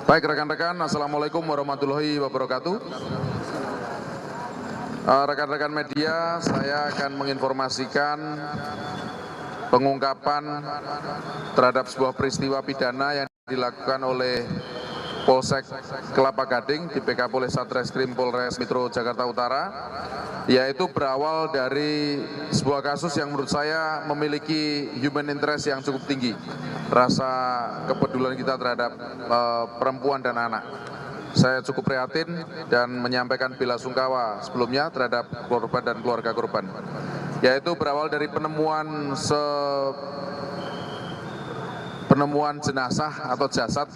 Baik rekan-rekan, Assalamualaikum warahmatullahi wabarakatuh. Rekan-rekan media, saya akan menginformasikan pengungkapan terhadap sebuah peristiwa pidana yang dilakukan oleh Polsek Kelapa Gading di PK oleh Satreskrim Polres Metro Jakarta Utara, yaitu berawal dari sebuah kasus yang menurut saya memiliki human interest yang cukup tinggi, rasa kepedulian kita terhadap perempuan dan anak. Saya cukup prihatin dan menyampaikan bela sungkawa sebelumnya terhadap korban dan keluarga korban, yaitu berawal dari penemuan jenazah atau jasad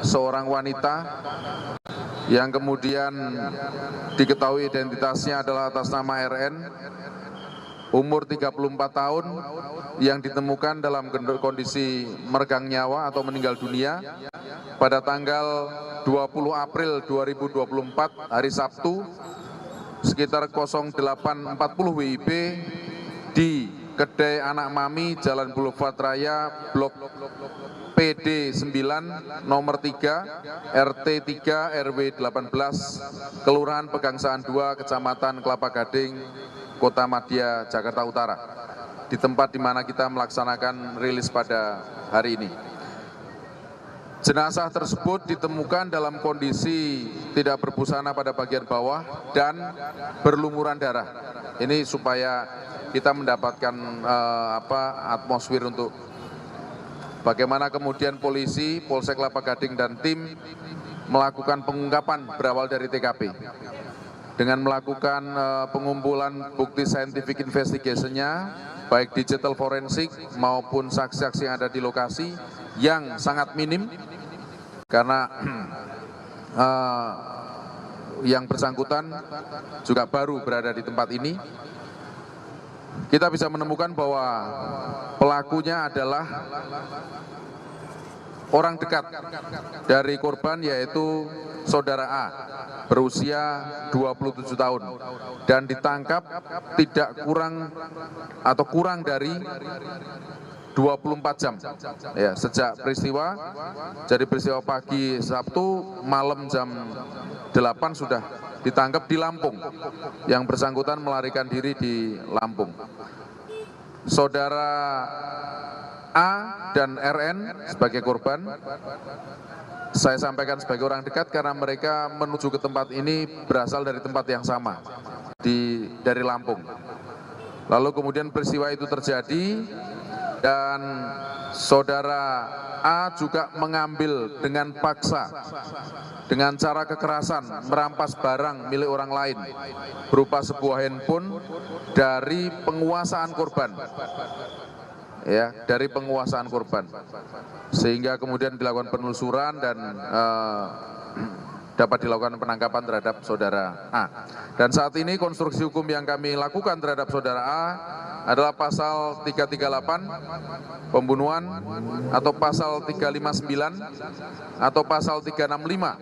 seorang wanita yang kemudian diketahui identitasnya adalah atas nama RN, umur 34 tahun, yang ditemukan dalam kondisi meregang nyawa atau meninggal dunia pada tanggal 20 April 2024 hari Sabtu sekitar 08.40 WIB di Kedai Anak Mami, Jalan Boulevard Raya, Blok PD 9, nomor 3, RT 3, RW 18, Kelurahan Pegangsaan 2, Kecamatan Kelapa Gading, Kota Madya, Jakarta Utara, di tempat di mana kita melaksanakan rilis pada hari ini. Jenazah tersebut ditemukan dalam kondisi tidak berbusana pada bagian bawah dan berlumuran darah. Ini supaya kita mendapatkan atmosfer untuk bagaimana kemudian polisi, Polsek Kelapa Gading dan tim melakukan pengungkapan berawal dari TKP. Dengan melakukan pengumpulan bukti scientific investigation-nya, baik digital forensik maupun saksi-saksi yang ada di lokasi yang sangat minim, karena yang bersangkutan juga baru berada di tempat ini. Kita bisa menemukan bahwa pelakunya adalah orang dekat dari korban, yaitu saudara A, berusia 27 tahun, dan ditangkap tidak kurang atau kurang dari 24 jam ya, sejak peristiwa. Jadi peristiwa pagi Sabtu, malam jam 8 sudah ditangkap di Lampung. Yang bersangkutan melarikan diri di Lampung. Saudara A dan RN sebagai korban saya sampaikan sebagai orang dekat karena mereka menuju ke tempat ini berasal dari tempat yang sama, dari Lampung. Lalu kemudian peristiwa itu terjadi dan saudara A juga mengambil dengan paksa, dengan cara kekerasan, merampas barang milik orang lain berupa sebuah handphone dari penguasaan korban. Ya, dari penguasaan korban, sehingga kemudian dilakukan penelusuran dan dapat dilakukan penangkapan terhadap saudara A. Dan saat ini konstruksi hukum yang kami lakukan terhadap saudara A adalah pasal 338 pembunuhan, atau pasal 359, atau pasal 365,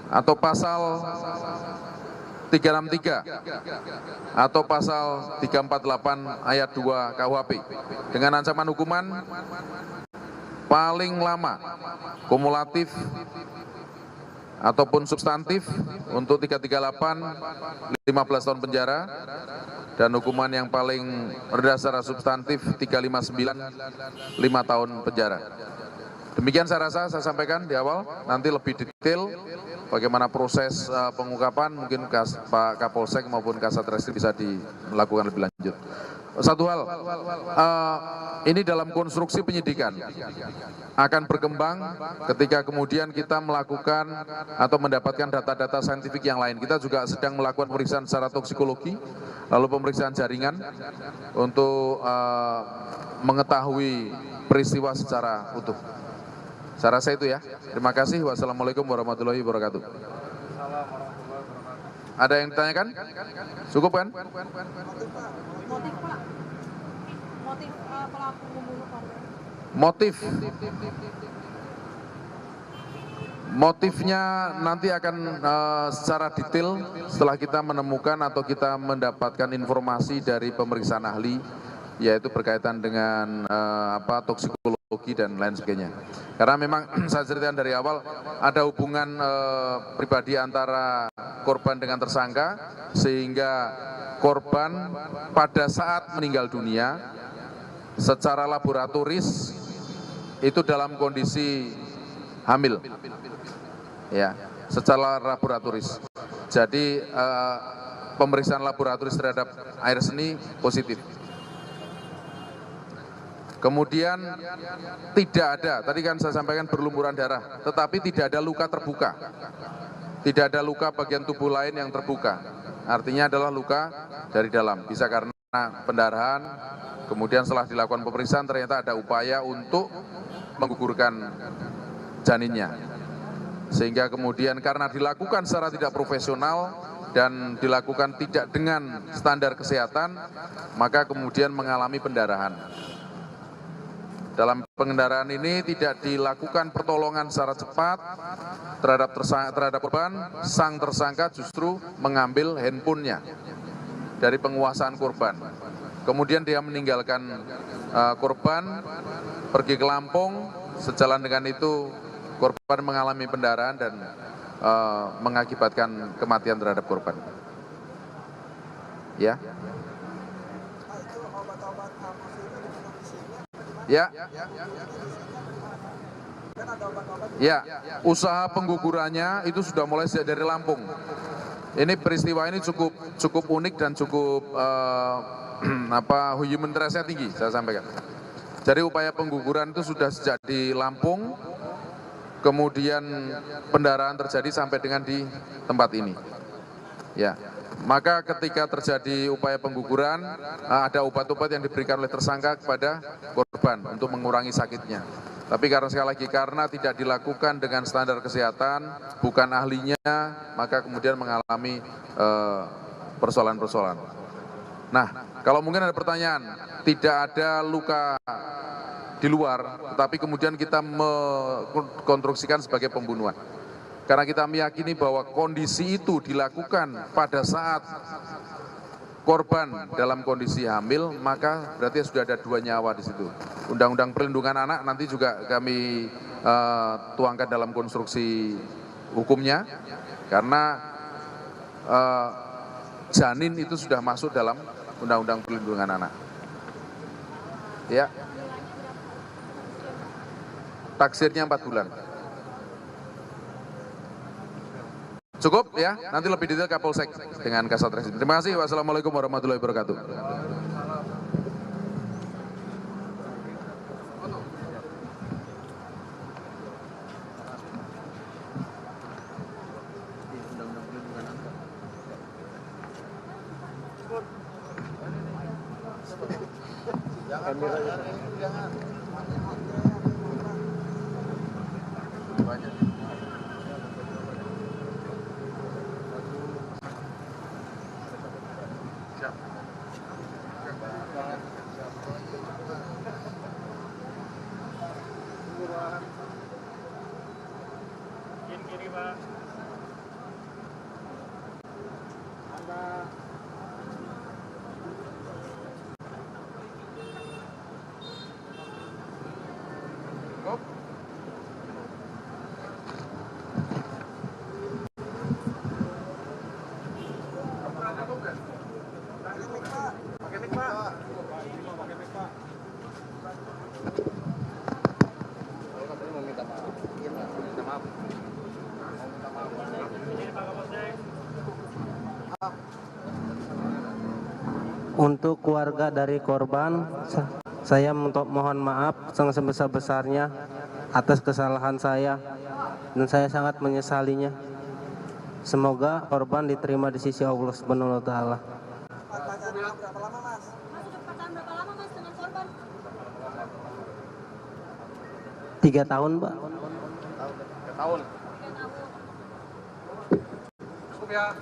atau pasal 363, atau pasal 348 ayat 2 KUHP dengan ancaman hukuman paling lama kumulatif ataupun substantif untuk 338 15 tahun penjara, dan hukuman yang paling rendah secara substantif 359 5 tahun penjara. Demikian saya sampaikan di awal. Nanti lebih detail bagaimana proses pengungkapan mungkin Pak Kapolsek maupun Kasatreskrim bisa dilakukan lebih lanjut. Satu hal, ini dalam konstruksi penyidikan akan berkembang ketika kemudian kita melakukan atau mendapatkan data-data saintifik yang lain. Kita juga sedang melakukan pemeriksaan secara toksikologi, lalu pemeriksaan jaringan untuk mengetahui peristiwa secara utuh. Saya rasa itu ya. Terima kasih. Wassalamualaikum warahmatullahi wabarakatuh. Ada yang ditanyakan? Cukup kan? Motif Pak, motif pelaku membunuh korban. Motifnya nanti akan secara detail setelah kita menemukan atau kita mendapatkan informasi dari pemeriksaan ahli, yaitu berkaitan dengan toksikologi. psikologi dan lain sebagainya. Karena memang saya ceritakan dari awal ada hubungan pribadi antara korban dengan tersangka, sehingga korban pada saat meninggal dunia secara laboratoris itu dalam kondisi hamil, ya, secara laboratoris. Jadi pemeriksaan laboratoris terhadap air seni positif. Kemudian tidak ada, tadi kan saya sampaikan berlumuran darah, tetapi tidak ada luka terbuka. Tidak ada luka bagian tubuh lain yang terbuka. Artinya adalah luka dari dalam, bisa karena pendarahan, kemudian setelah dilakukan pemeriksaan ternyata ada upaya untuk menggugurkan janinnya. Sehingga kemudian karena dilakukan secara tidak profesional dan dilakukan tidak dengan standar kesehatan, maka kemudian mengalami pendarahan. Dalam pengendaraan ini tidak dilakukan pertolongan secara cepat terhadap korban, sang tersangka justru mengambil handphonenya dari penguasaan korban. Kemudian dia meninggalkan korban, pergi ke Lampung, sejalan dengan itu korban mengalami pendarahan dan mengakibatkan kematian terhadap korban. Ya. Ya. Ya, usaha penggugurannya itu sudah mulai sejak dari Lampung. Ini peristiwa ini cukup unik dan cukup human interest-nya tinggi, saya sampaikan. Jadi upaya pengguguran itu sudah sejak di Lampung, kemudian pendarahan terjadi sampai dengan di tempat ini. Ya. Maka ketika terjadi upaya pengguguran, ada obat-obat yang diberikan oleh tersangka kepada korban untuk mengurangi sakitnya. Tapi karena sekali lagi, karena tidak dilakukan dengan standar kesehatan, bukan ahlinya, maka kemudian mengalami persoalan-persoalan. Nah, kalau mungkin ada pertanyaan, tidak ada luka di luar, tetapi kemudian kita mengkonstruksikan sebagai pembunuhan. Karena kita meyakini bahwa kondisi itu dilakukan pada saat korban dalam kondisi hamil, maka berarti sudah ada 2 nyawa di situ. Undang-undang perlindungan anak nanti juga kami tuangkan dalam konstruksi hukumnya, karena janin itu sudah masuk dalam undang-undang perlindungan anak. Ya. Taksirnya 4 bulan. Cukup ya, nanti lebih detail Kapolsek dengan Kasat Reskrim. Terima kasih. Wassalamualaikum warahmatullahi wabarakatuh. Kiri, Pak. Untuk keluarga dari korban, saya mohon maaf yang sebesar-besarnya atas kesalahan saya, dan saya sangat menyesalinya. Semoga korban diterima di sisi Allah Subhanahu wa Ta'ala. Pertanyaannya berapa lama, Mas? Mas sudah pacaran berapa lama, Mas, dengan korban? 3 tahun, Pak. 3 tahun. 3 tahun. Cukup ya.